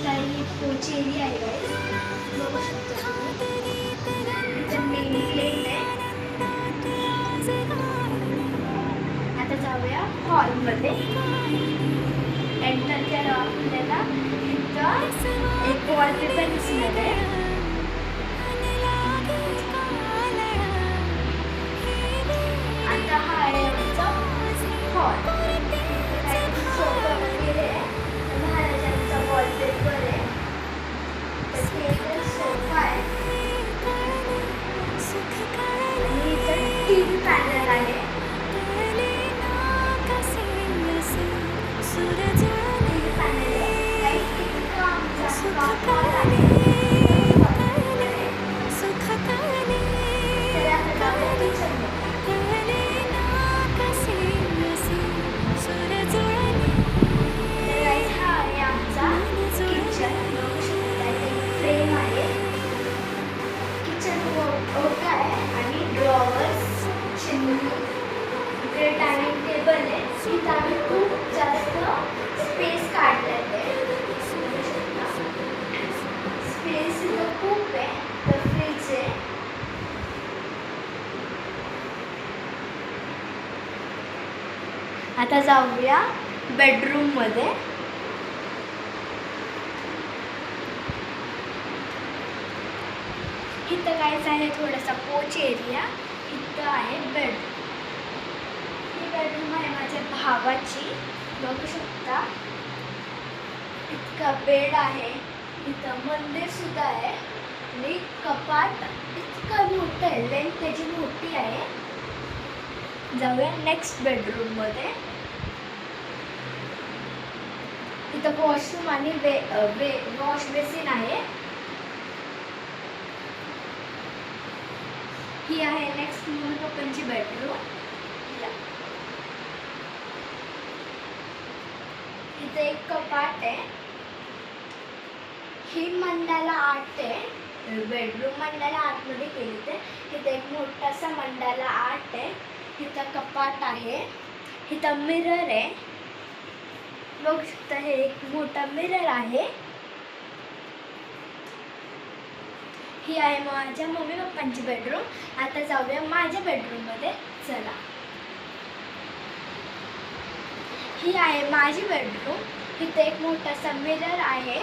Style ही पोची area आहे गाईस, बघू शकता तुम्ही. इथं नेम प्लेट आहे. आता जाऊया हॉलमध्ये. एंटर केलं आपल्याला इथं एक वॉलपेपर दिसणार आहे. आता हा आहे आमचा हॉल. सोफा वगैरे आहे, महाराजांचा वॉलपेपर आहे, तसे एक सोफा आहे आणि इथं टीव्ही पॅनल आहे. टीव्ही पॅनल आहे गाईस. इतका आमचा हॉल आहे. तर आता जाऊया किचनमध्ये. डायनिंग टेबल आहे. इथं आम्ही खूप जास्त स्पेस काढलेलं आहे. स्पेस इथं खूप आहे. तर फ्रीज आहे. आता जाऊया बेडरूम मध्ये. इथं काहीच आहे थोडासा पोच एरिया. इथं आहे बेड. बेडरूम आहे माझ्या भावाची, बघू शकता. इतका बेड आहे. इथं मंदिर सुद्धा आहे आणि कपाट इतका मोठं आहे. लेंथ त्याची मोठी आहे. जाऊया नेक्स्ट बेडरूम मध्ये. इथं वॉशरूम आणि वॉश बेसिन आहे. ही आहे नेक्स्ट मम्मी पप्पांची बेडरूम. इथं एक कपाट आहे. ही मंडाला आर्ट आहे. बेडरूम मंडाला आर्टमध्ये केली ते. इथं एक मोठासा मंडाला आर्ट आहे. इथं कपाट आहे. इथं मिरर आहे, बघू शकता. हे एक मोठा मिरर आहे. ही आहे माझ्या मम्मी पप्पांची बेडरूम. आता जाऊया माझ्या बेडरूम मध्ये. चला, ही आहे माझी बेडरूम. इथे एक मोठासा मिरर आहे.